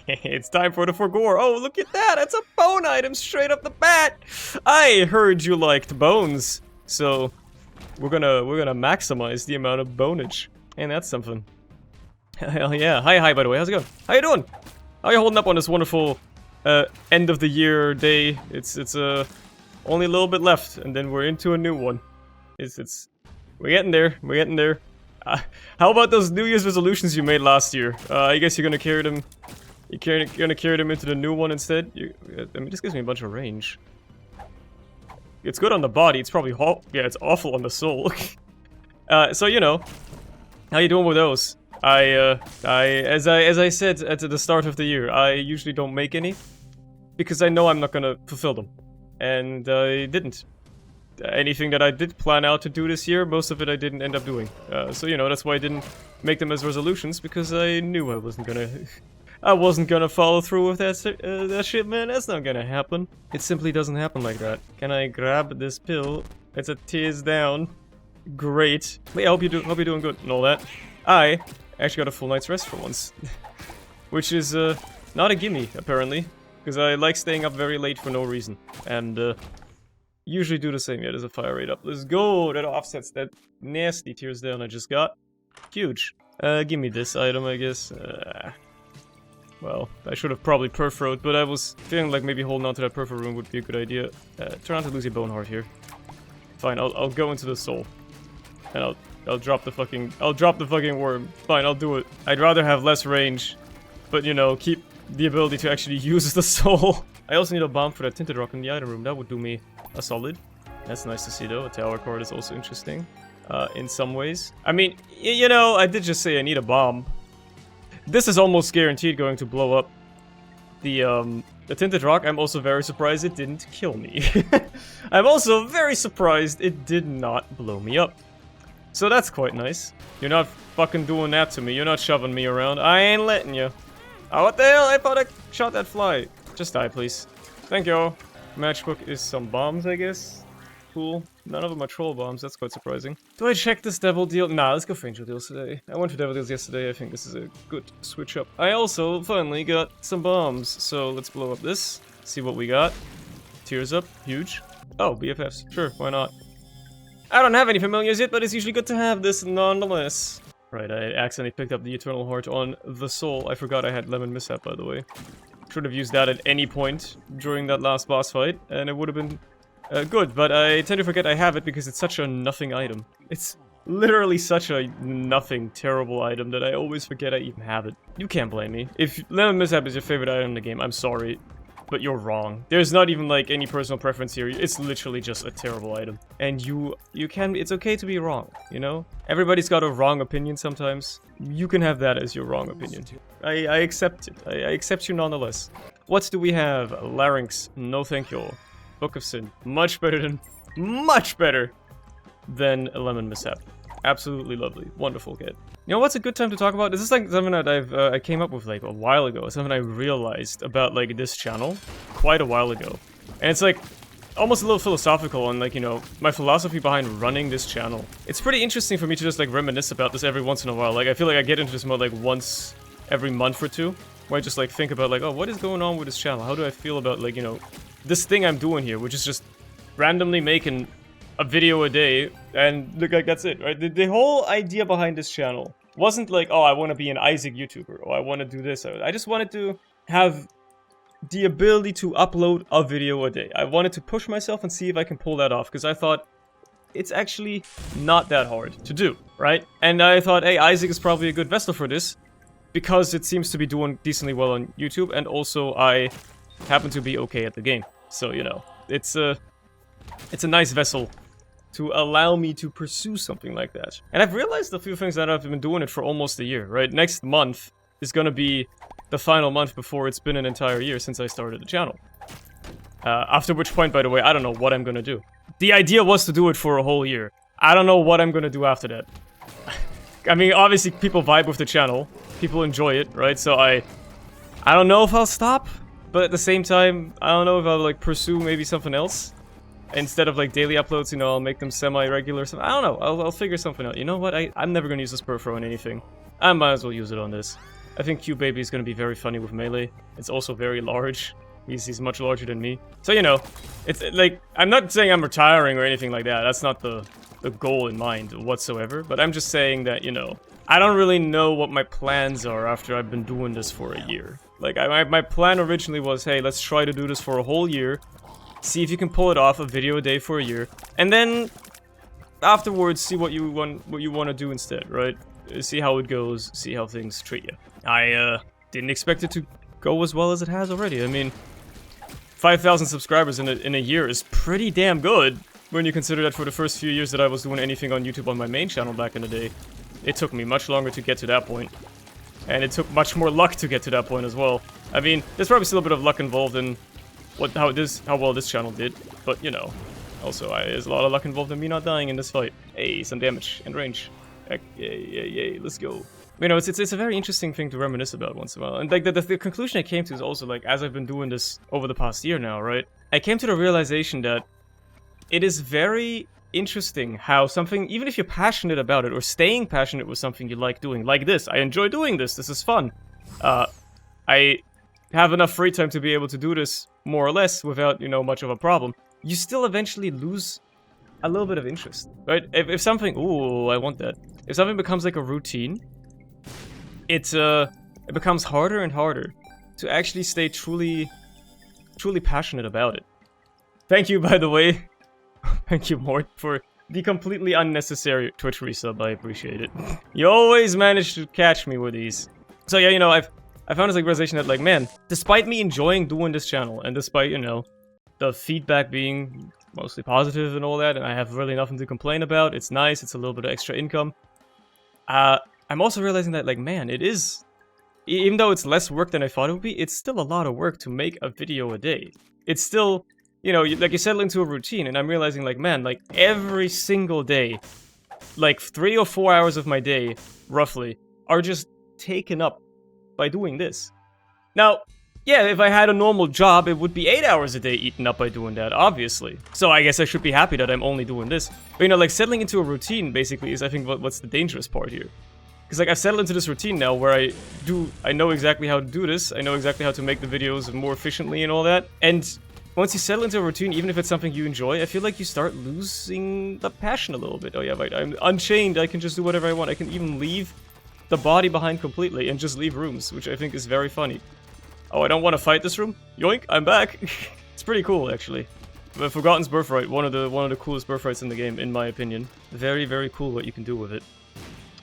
It's time for the Forgore. Oh, look at that! That's a bone item straight up the bat! I heard you liked bones, so we're gonna maximize the amount of bonage. And that's something. Hell yeah. Hi, by the way. How's it going? How you doing? How you holding up on this wonderful end of the year day? It's only a little bit left, and then we're into a new one. We're getting there. We're getting there. How about those New Year's resolutions you made last year? I guess you're gonna carry them. You're gonna carry them into the new one instead. I mean, this gives me a bunch of range. It's good on the body. It's probably it's awful on the soul. So you know, how you doing with those? As I said at the start of the year, I usually don't make any because I know I'm not gonna fulfill them, and I didn't. Anything that I did plan out to do this year, most of it I didn't end up doing. So you know, that's why I didn't make them as resolutions, because I knew I wasn't gonna follow through with that shit, man. That's not gonna happen. It simply doesn't happen like that. Can I grab this pill? It's a tears down. Great. Hey, I hope you're doing good and all that. I actually got a full night's rest for once, which is not a gimme apparently, because I like staying up very late for no reason, and usually do the same. Yeah, there's a fire rate up. Let's go! That offsets that nasty tears down I just got. Huge. Give me this item, I guess. Well, I should have probably perfoed, but I was feeling like maybe holding on to that perfo rune would be a good idea. Try not to lose your bone heart here. Fine, I'll go into the soul. And I'll drop the fucking worm. Fine, I'll do it. I'd rather have less range, but you know, keep the ability to actually use the soul. I also need a bomb for that tinted rock in the item room. That would do me a solid. That's nice to see though. A tower card is also interesting. In some ways. I mean, you know, I did just say I need a bomb. This is almost guaranteed going to blow up the tinted rock. I'm also very surprised it didn't kill me. I'm also very surprised it did not blow me up. So that's quite nice. You're not fucking doing that to me. You're not shoving me around. I ain't letting you. Oh, what the hell? I thought I shot that fly. Just die, please. Thank you. Matchbook is some bombs, I guess. Cool. None of them are troll bombs. That's quite surprising. Do I check this devil deal? Nah, let's go for angel deals today. I went for devil deals yesterday. I think this is a good switch up. I also finally got some bombs. So let's blow up this. See what we got. Tears up. Huge. Oh, BFFs. Sure, why not? I don't have any familiars yet, but it's usually good to have this nonetheless. Right, I accidentally picked up the Eternal Heart on the soul. I forgot I had Lemon Mishap, by the way. Should have used that at any point during that last boss fight, and it would have been good, but I tend to forget I have it because it's such a nothing item. It's literally such a nothing, terrible item that I always forget I even have it. You can't blame me. If Lemon Mishap is your favorite item in the game, I'm sorry, but you're wrong. There's not even like any personal preference here. It's literally just a terrible item. And you can, it's okay to be wrong, you know? Everybody's got a wrong opinion sometimes. You can have that as your wrong opinion. I accept it. I accept you nonetheless. What do we have? Larynx. No thank you. Book of Sin. Much better than a Lemon Mishap. Absolutely lovely. Wonderful kid. You know what's a good time to talk about? This is like something that I came up with like a while ago. Something I realized about like this channel quite a while ago. And it's like almost a little philosophical on like, you know, my philosophy behind running this channel. It's pretty interesting for me to just like reminisce about this every once in a while. Like I feel like I get into this mode like once every month or two, where I just like think about like, oh, what is going on with this channel? How do I feel about like, you know, this thing I'm doing here, which is just randomly making a video a day, and look, like that's it, right? The whole idea behind this channel wasn't like, oh, I want to be an Isaac YouTuber, or I want to do this. I just wanted to have the ability to upload a video a day. I wanted to push myself and see if I can pull that off, because I thought it's actually not that hard to do, right? And I thought, hey, Isaac is probably a good vessel for this, because it seems to be doing decently well on YouTube, and also I happen to be okay at the game. So, you know, it's a nice vessel to allow me to pursue something like that. And I've realized a few things that I've been doing it for almost a year, right? Next month is gonna be the final month before it's been an entire year since I started the channel. After which point, by the way, I don't know what I'm gonna do. The idea was to do it for a whole year. I don't know what I'm gonna do after that. I mean, obviously people vibe with the channel. People enjoy it, right? So I don't know if I'll stop, but at the same time, I don't know if I'll like pursue maybe something else. Instead of like daily uploads, you know, I'll make them semi-regular. So I don't know. I'll figure something out. You know what? I'm never gonna use this perfo on anything. I might as well use it on this. I think Q Baby is gonna be very funny with melee. It's also very large. He's much larger than me. So, you know, it's like, I'm not saying I'm retiring or anything like that. That's not the goal in mind whatsoever. But I'm just saying that, you know, I don't really know what my plans are after I've been doing this for a year. Like, my plan originally was, hey, let's try to do this for a whole year. See if you can pull it off, a video a day for a year. And then, afterwards, see what you want to do instead, right? See how it goes, see how things treat you. I, didn't expect it to go as well as it has already. I mean, 5,000 subscribers in a year is pretty damn good when you consider that for the first few years that I was doing anything on YouTube on my main channel back in the day. It took me much longer to get to that point. And it took much more luck to get to that point as well. I mean, there's probably still a bit of luck involved in how well this channel did, but you know, also there's a lot of luck involved in me not dying in this fight. Hey, some damage and range. Heck, yay, let's go. You know, it's a very interesting thing to reminisce about once in a while. And like the conclusion I came to is also like, as I've been doing this over the past year now, right? I came to the realization that it is very interesting how something, even if you're passionate about it, or staying passionate with something you like doing, like this, I enjoy doing this is fun. I have enough free time to be able to do this, more or less, without, you know, much of a problem. You still eventually lose a little bit of interest, right? If something, ooh, I want that. If something becomes like a routine, it becomes harder and harder to actually stay truly passionate about it. Thank you, by the way. Thank you, Mort, for the completely unnecessary Twitch resub. I appreciate it. You always manage to catch me with these. So yeah, you know, I found this like realization that, like, man, despite me enjoying doing this channel, and despite, you know, the feedback being mostly positive and all that, and I have really nothing to complain about, it's nice, it's a little bit of extra income, I'm also realizing that, like, man, it is, even though it's less work than I thought it would be, it's still a lot of work to make a video a day. It's still, you know, like, you settle into a routine, and I'm realizing, like, man, like, every single day, like, 3 or 4 hours of my day, roughly, are just taken up by doing this. Now, yeah, if I had a normal job, it would be 8 hours a day eaten up by doing that, obviously. So I guess I should be happy that I'm only doing this. But, you know, like, settling into a routine, basically, is, I think, what's the dangerous part here. Because, like, I've settled into this routine now where I know exactly how to do this, I know exactly how to make the videos more efficiently and all that. And once you settle into a routine, even if it's something you enjoy, I feel like you start losing the passion a little bit. Oh yeah, right, I'm unchained, I can just do whatever I want. I can even leave the body behind completely and just leave rooms, which I think is very funny. Oh, I don't want to fight this room? Yoink, I'm back! It's pretty cool, actually. But Forgotten's Birthright, one of the coolest Birthrights in the game, in my opinion. Very, very cool what you can do with it.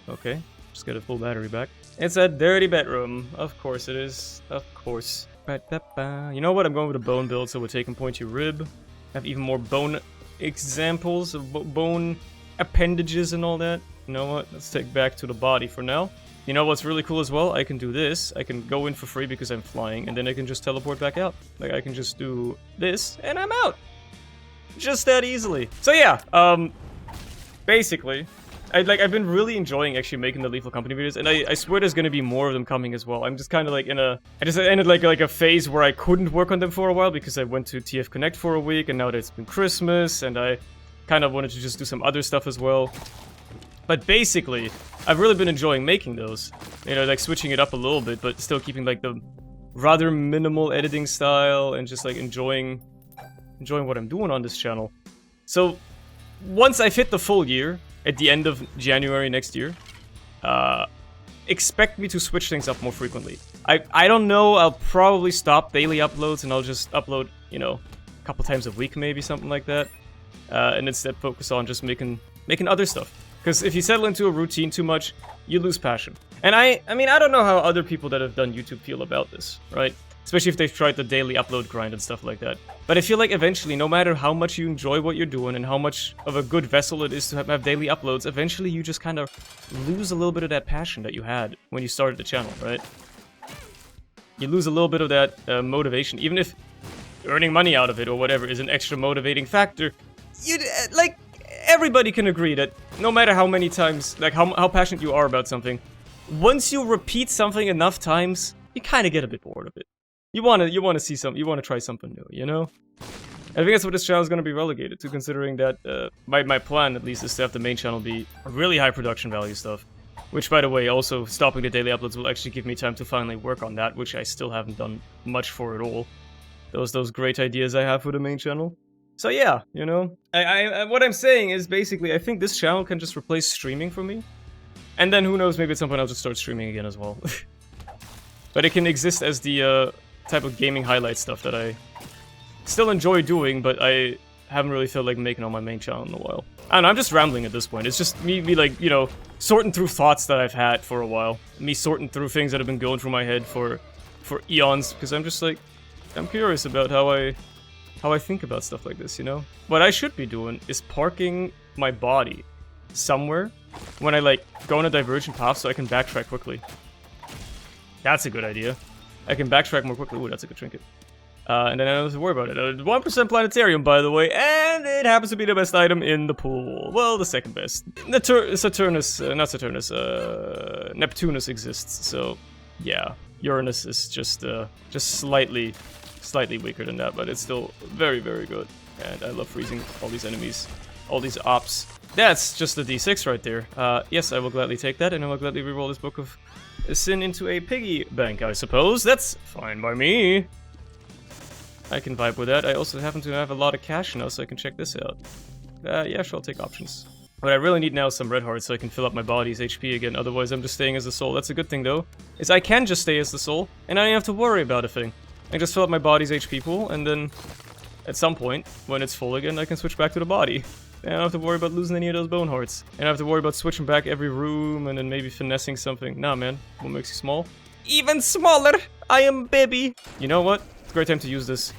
Okay, just get a full battery back. It's a dirty bedroom. Of course it is. Of course. You know what? I'm going with a bone build, so we're taking pointy rib. Have even more bone examples of bone appendages and all that. You know what? Let's take back to the body for now. You know what's really cool as well? I can do this. I can go in for free because I'm flying, and then I can just teleport back out. Like, I can just do this, and I'm out. Just that easily. So yeah, basically, I've been really enjoying actually making the Lethal Company videos, and I swear there's gonna be more of them coming as well. I'm just kind of like I just ended like a phase where I couldn't work on them for a while because I went to TF Connect for a week, and now that it's been Christmas, and I kind of wanted to just do some other stuff as well. But basically, I've really been enjoying making those. You know, like switching it up a little bit, but still keeping like the rather minimal editing style and just like enjoying what I'm doing on this channel. So, once I've hit the full year, at the end of January next year, expect me to switch things up more frequently. I don't know, I'll probably stop daily uploads and I'll just upload, you know, a couple times a week maybe, something like that. And instead focus on just making other stuff. Because if you settle into a routine too much, you lose passion. And I mean, I don't know how other people that have done YouTube feel about this, right? Especially if they've tried the daily upload grind and stuff like that. But I feel like eventually, no matter how much you enjoy what you're doing and how much of a good vessel it is to have daily uploads, eventually you just kind of lose a little bit of that passion that you had when you started the channel, right? You lose a little bit of that motivation. Even if earning money out of it or whatever is an extra motivating factor, like, everybody can agree that no matter how many times, like how passionate you are about something, once you repeat something enough times, you kind of get a bit bored of it. You want to see something, you want to try something new, you know? I think that's what this channel is going to be relegated to, considering that my plan, at least, is to have the main channel be really high production value stuff, Which, by the way, also stopping the daily uploads will actually give me time to finally work on that, which I still haven't done much for at all. Those great ideas I have for the main channel. So yeah, you know, what I'm saying is basically I think this channel can just replace streaming for me. And then who knows, maybe at some point I'll just start streaming again as well. But it can exist as the type of gaming highlight stuff that I still enjoy doing, but I haven't really felt like making on my main channel in a while. I don't know, I'm just rambling at this point. It's just me like, you know, sorting through thoughts that I've had for a while. Me sorting through things that have been going through my head for eons, because I'm just like, I'm curious about how I think about stuff like this, you know? What I should be doing is parking my body somewhere when I, like, go on a divergent path so I can backtrack quickly. That's a good idea. I can backtrack more quickly. Ooh, that's a good trinket. And then I don't have to worry about it. 1% Planetarium, by the way, and it happens to be the best item in the pool. Well, the second best. Neptunus exists, so yeah. Uranus is just slightly weaker than that, but it's still very, very good. And I love freezing all these enemies, all these ops. That's just a d6 right there. Yes, I will gladly take that, and I will gladly reroll this Book of Sin into a piggy bank, I suppose. That's fine by me. I can vibe with that. I also happen to have a lot of cash now, so I can check this out. Yeah, sure, I'll take options. What I really need now is some red hearts so I can fill up my body's HP again, otherwise I'm just staying as the soul. That's a good thing, though, is I can just stay as the soul, and I don't have to worry about a thing. I just fill up my body's HP pool, and then at some point, when it's full again, I can switch back to the body. I don't have to worry about losing any of those bone hearts. I don't have to worry about switching back every room and then maybe finessing something. Nah, man. What makes you small? Even smaller! I am baby! You know what? It's a great time to use this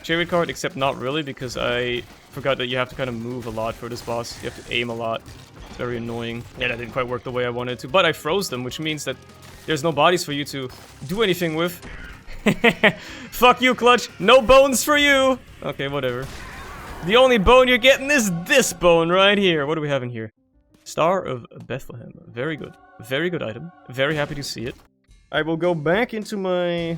Chariot card, except not really, because I forgot that you have to kind of move a lot for this boss. You have to aim a lot. It's very annoying. Yeah, that didn't quite work the way I wanted to, but I froze them, which means that there's no bodies for you to do anything with. Fuck you, Clutch! No bones for you! Okay, whatever. The only bone you're getting is this bone right here. What do we have in here? Star of Bethlehem. Very good. Very good item. Very happy to see it. I will go back into my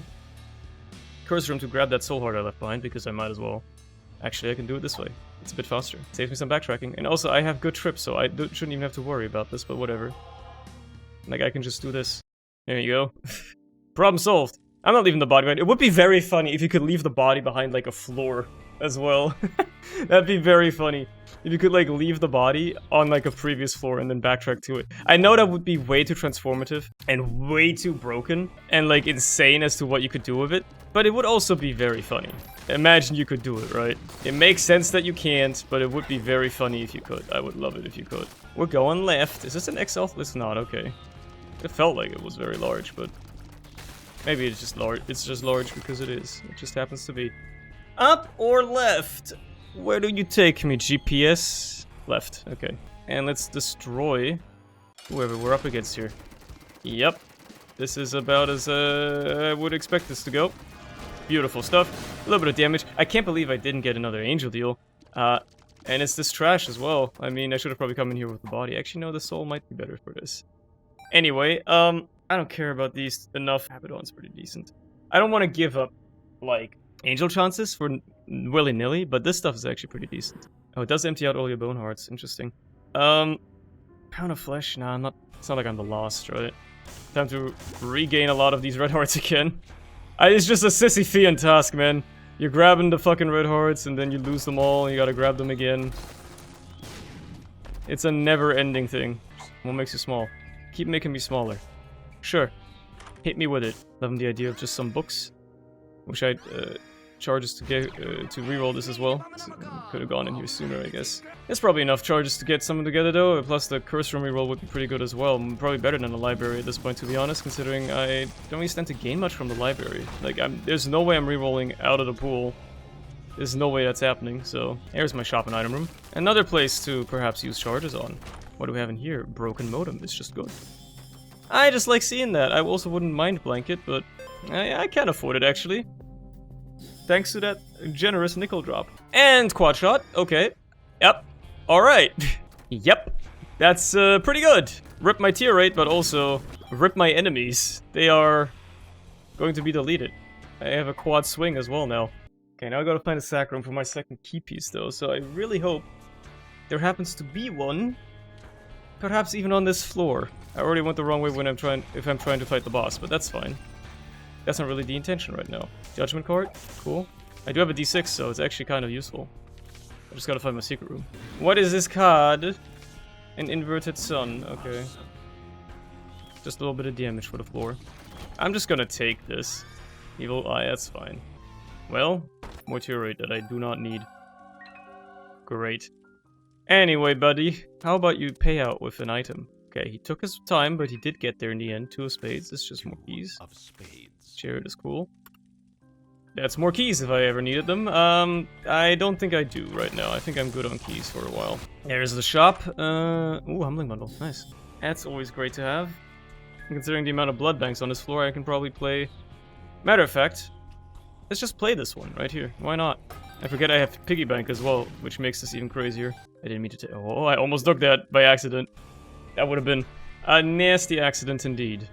curse room to grab that soul heart I left behind, because I might as well. Actually, I can do it this way. It's a bit faster. Saves me some backtracking. And also, I have good trips, so I shouldn't even have to worry about this, but whatever. Like, I can just do this. There you go. Problem solved. I'm not leaving the body behind. It would be very funny if you could leave the body behind, like, a floor as well. That'd be very funny. If you could, like, leave the body on, like, a previous floor and then backtrack to it. I know that would be way too transformative and way too broken and, like, insane as to what you could do with it, but it would also be very funny. Imagine you could do it, right? It makes sense that you can't, but it would be very funny if you could. I would love it if you could. We're going left. Is this an XL? It's not, okay. It felt like it was very large, but maybe it's just large. It's just large because it is. It just happens to be. Up or left? Where do you take me, GPS? Left, okay. And let's destroy whoever we're up against here. Yep. This is about as I would expect this to go. Beautiful stuff. A little bit of damage. I can't believe I didn't get another angel deal. And it's this trash as well. I mean, I should have probably come in here with the body. Actually, no, the soul might be better for this. Anyway, I don't care about these enough. Abaddon's pretty decent. I don't want to give up, like, angel chances for willy-nilly, but this stuff is actually pretty decent. Oh, it does empty out all your bone hearts. Interesting. Pound of flesh? Nah, I'm not. It's not like I'm the lost, right? Time to regain a lot of these red hearts again. It's just a sissy Fian task, man. You're grabbing the fucking red hearts, and then you lose them all, and you gotta grab them again. It's a never-ending thing. What makes you small? Keep making me smaller. Sure. Hit me with it. Loving the idea of just some books. Wish I'd charges to get to reroll this as well. So could have gone in here sooner, I guess. There's probably enough charges to get some together though. Plus the curse room reroll would be pretty good as well. Probably better than the library at this point, to be honest, considering I don't really stand to gain much from the library. Like, there's no way I'm rerolling out of the pool. There's no way that's happening. So there's my shop and item room. Another place to perhaps use charges on. What do we have in here? Broken modem. It's just good. I just like seeing that. I also wouldn't mind blanket, but I can't afford it actually. Thanks to that generous nickel drop. And quad shot. Okay. Yep. Alright. Yep. That's pretty good. Rip my tier rate, but also rip my enemies. They are going to be deleted. I have a quad swing as well now. Okay, now I gotta find a sack room for my second key piece though, so I really hope there happens to be one perhaps even on this floor. I already went the wrong way when if I'm trying to fight the boss, but that's fine. That's not really the intention right now. Judgment card, cool. I do have a D6, so it's actually kind of useful. I just gotta find my secret room. What is this card? An inverted sun, okay. Just a little bit of damage for the floor. I'm just gonna take this. Evil eye, that's fine. Well, more Chariot that I do not need. Great. Anyway, buddy, how about you pay out with an item? Okay, he took his time, but he did get there in the end. 2 of spades, it's just more keys. Of spades. Chariot is cool. That's more keys if I ever needed them. I don't think I do right now. I think I'm good on keys for a while. There's the shop. Ooh, humbling bundle. Nice. That's always great to have. Considering the amount of blood banks on this floor, I can probably play... Matter of fact, let's just play this one right here. Why not? I forget I have piggy bank as well, which makes this even crazier. I didn't mean to take... Oh, I almost took that by accident. That would have been a nasty accident indeed.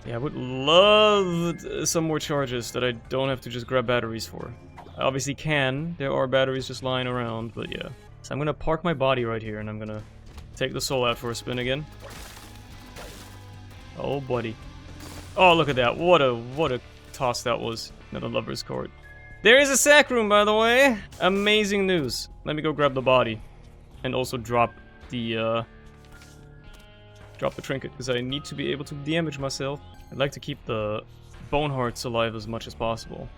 Yeah, I would love some more charges that I don't have to just grab batteries for. I obviously can. There are batteries just lying around, but yeah. So I'm gonna park my body right here, and I'm gonna take the soul out for a spin again. Oh, buddy. Oh, look at that. What a toss that was. Another lover's card. There is a sack room, by the way. Amazing news. Let me go grab the body. And also drop the trinket, because I need to be able to damage myself. I'd like to keep the bone hearts alive as much as possible.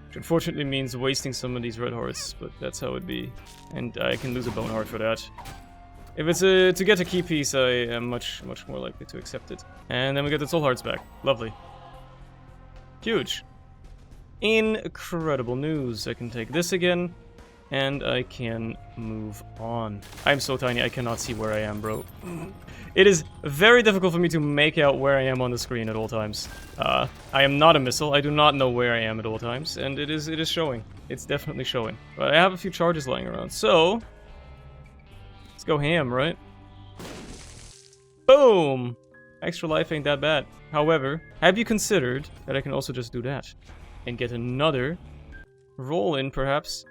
Which unfortunately means wasting some of these red hearts, but that's how it be. And I can lose a bone heart for that. If it's to get a key piece, I am much more likely to accept it. And then we get the soul hearts back. Lovely. Huge. Incredible news. I can take this again. And I can move on. I'm so tiny, I cannot see where I am, bro. It is very difficult for me to make out where I am on the screen at all times. I am not a missile, I do not know where I am at all times, and it is showing. It's definitely showing. But I have a few charges lying around, so... Let's go ham, right? Boom! Extra life ain't that bad. However, have you considered that I can also just do that? And get another roll in, perhaps?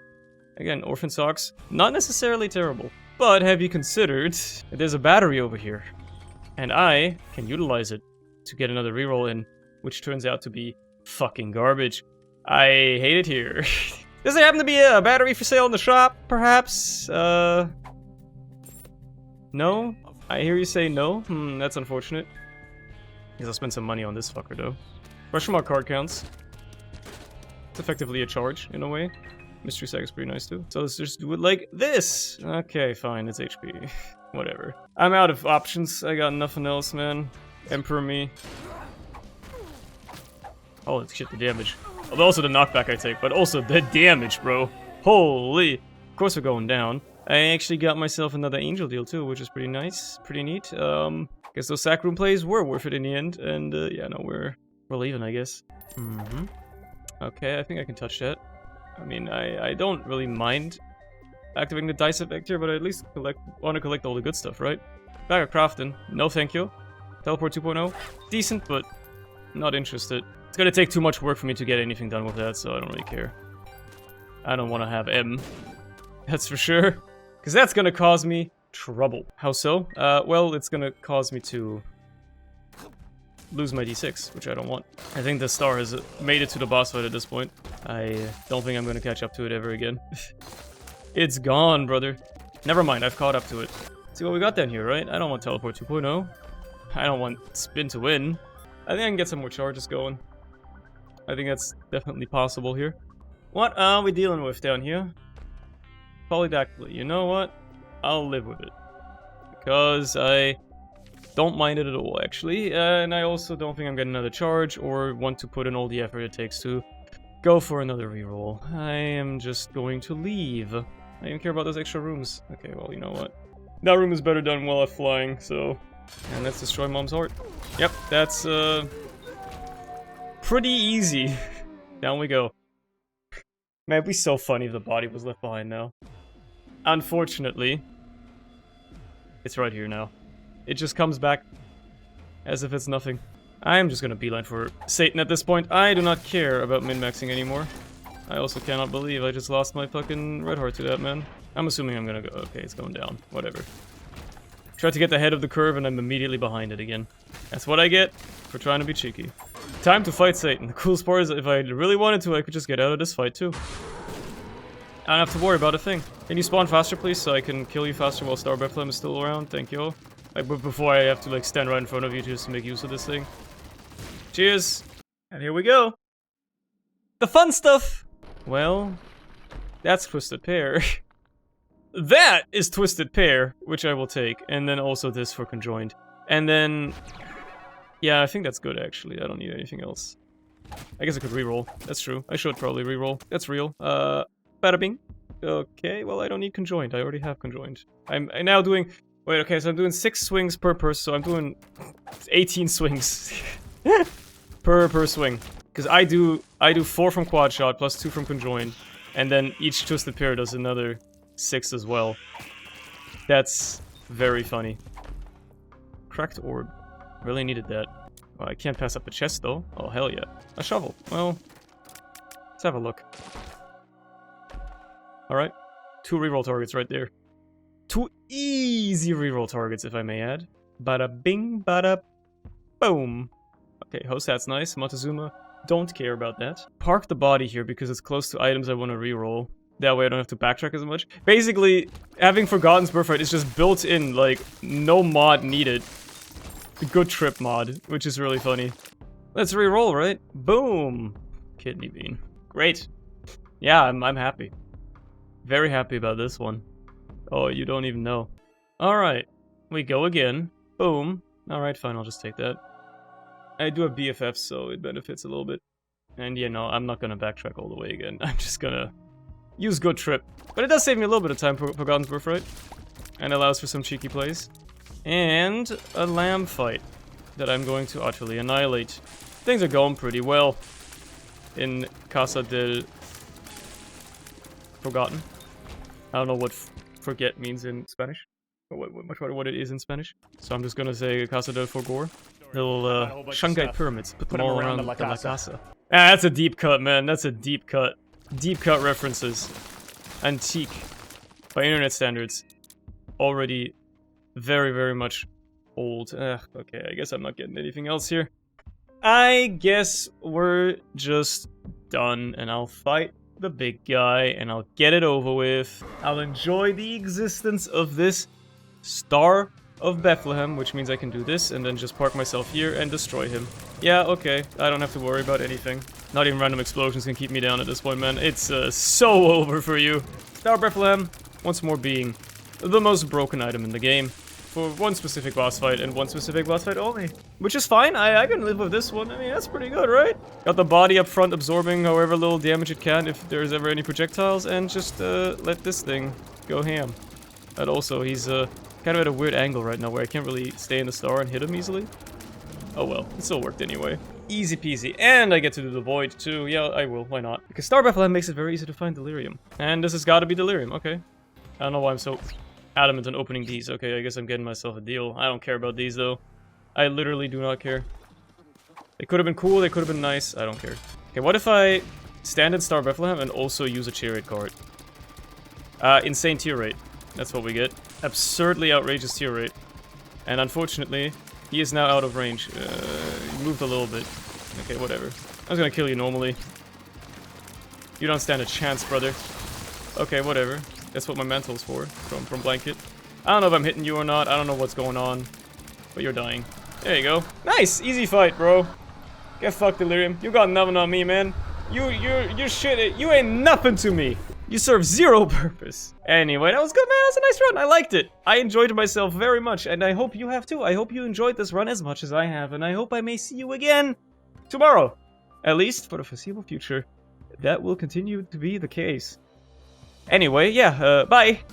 Again, orphan socks, not necessarily terrible. But have you considered that there's a battery over here? And I can utilize it to get another reroll in, which turns out to be fucking garbage. I hate it here. Does there happen to be a battery for sale in the shop, perhaps? No? I hear you say no? That's unfortunate. Guess I'll spend some money on this fucker, though. Question mark card counts. It's effectively a charge, in a way. Mystery sack is pretty nice too. So let's just do it like this. Okay, fine, it's HP. Whatever. I'm out of options. I got nothing else, man. Emperor me. Holy shit, the damage. Although also the knockback I take, but also the damage, bro. Holy. Of course we're going down. I actually got myself another angel deal too, which is pretty nice. Pretty neat. Guess those sack room plays were worth it in the end. And yeah, no, we're leaving, I guess. Okay, I think I can touch that. I mean, I don't really mind activating the dice effect here, but I at least want to collect all the good stuff, right? Bag of crafting, no thank you. Teleport 2.0, decent, but not interested. It's gonna take too much work for me to get anything done with that, so I don't really care. I don't want to have M, that's for sure, because that's gonna cause me trouble. How so? Well, it's gonna cause me to lose my D6, which I don't want. I think the star has made it to the boss fight at this point. I don't think I'm gonna catch up to it ever again. It's gone, brother. Never mind, I've caught up to it. See what we got down here, right? I don't want teleport 2.0. I don't want spin to win. I think I can get some more charges going. I think that's definitely possible here. What are we dealing with down here? Polydactyly. You know what? I'll live with it. Because I don't mind it at all, actually. And I also don't think I'm getting another charge or want to put in all the effort it takes to go for another reroll. I am just going to leave. I don't even care about those extra rooms. Okay, well, you know what? That room is better done while I'm flying, so... And let's destroy Mom's heart. Yep, that's, pretty easy. Down we go. Man, it'd be so funny if the body was left behind now. Unfortunately, it's right here now. It just comes back as if it's nothing. I'm just gonna beeline for Satan at this point. I do not care about min-maxing anymore. I also cannot believe I just lost my fucking red heart to that, man. I'm assuming I'm gonna go... Okay, it's going down. Whatever. Try to get the head of the curve and I'm immediately behind it again. That's what I get for trying to be cheeky. Time to fight Satan. The coolest part is that if I really wanted to, I could just get out of this fight too. I don't have to worry about a thing. Can you spawn faster, please, so I can kill you faster while Star of Bethlehem is still around? Thank you. Like, before I have to, like, stand right in front of you just to make use of this thing. Cheers! And here we go! The fun stuff! Well, that's Twisted Pair. That is Twisted Pair, which I will take. And then also this for Conjoined. And then... yeah, I think that's good, actually. I don't need anything else. I guess I could reroll. That's true. I should probably reroll. That's real. Bada bing. Okay, well, I don't need Conjoined. I already have Conjoined. I'm now doing... wait, okay, so I'm doing 6 swings per person, so I'm doing 18 swings. per swing. Because I do 4 from quad shot, plus 2 from Conjoined. And then each Twisted Pair does another 6 as well. That's very funny. Cracked orb. Really needed that. Well, I can't pass up the chest, though. Oh, hell yeah. A shovel. Well, let's have a look. Alright. 2 reroll targets right there. 2 easy reroll targets, if I may add. Bada bing, bada boom. Okay, host, that's nice. Montezuma, don't care about that. Park the body here because it's close to items I want to reroll. That way I don't have to backtrack as much. Basically, having Forgotten's Birthright is just built in, like, no mod needed. The good trip mod, which is really funny. Let's reroll, right? Boom! Kidney bean. Great. Yeah, I'm happy. Very happy about this one. Oh, you don't even know. Alright. We go again. Boom. Alright, fine, I'll just take that. I do have BFFs, so it benefits a little bit. And yeah, no, I'm not gonna backtrack all the way again. I'm just gonna use good trip. But it does save me a little bit of time for Forgotten's Birthright. And allows for some cheeky plays. And a lamb fight that I'm going to utterly annihilate. Things are going pretty well in Casa del Forgotten. I don't know what forget means in Spanish. Or what it is in Spanish. So I'm just gonna say Casa del Forgor. Little Shanghai pyramids. Put them all around the La Casa. Ah, that's a deep cut, man. That's a deep cut. Deep cut references. Antique. By internet standards. Already very, very much old. Okay, I guess I'm not getting anything else here. I guess we're just done, and I'll fight the big guy, and I'll get it over with. I'll enjoy the existence of this Star of Bethlehem, which means I can do this, and then just park myself here and destroy him. Yeah, okay, I don't have to worry about anything. Not even random explosions can keep me down at this point, man. It's so over for you. Star of Bethlehem, once more being the most broken item in the game. For one specific boss fight, and one specific boss fight only. Which is fine, I can live with this one. I mean, that's pretty good, right? Got the body up front absorbing however little damage it can if there's ever any projectiles, and just let this thing go ham. And also, he's kind of at a weird angle right now where I can't really stay in the star and hit him easily. Oh well, it still worked anyway. Easy peasy. And I get to do the void too. Yeah, I will, why not? Because Star of Bethlehem makes it very easy to find Delirium. And this has got to be Delirium, okay. I don't know why I'm so adamant on opening these. Okay, I guess I'm getting myself a deal. I don't care about these though. I literally do not care. They could have been cool, they could have been nice. I don't care. Okay, what if I stand in Star of Bethlehem and also use a Chariot card? Insane tier rate. That's what we get. Absurdly outrageous tier rate. And unfortunately, he is now out of range. He moved a little bit. Okay, whatever. I was gonna kill you normally. You don't stand a chance, brother. Okay, whatever. That's what my mantle's for, from Blanket. I don't know if I'm hitting you or not, I don't know what's going on. But you're dying. There you go. Nice! Easy fight, bro. Get fucked, Delirium. You got nothing on me, man. You're shit. You ain't nothing to me. You serve zero purpose. Anyway, that was good, man. That was a nice run. I liked it. I enjoyed myself very much, and I hope you have too. I hope you enjoyed this run as much as I have, and I hope I may see you again tomorrow. At least for the foreseeable future. That will continue to be the case. Anyway, yeah, bye!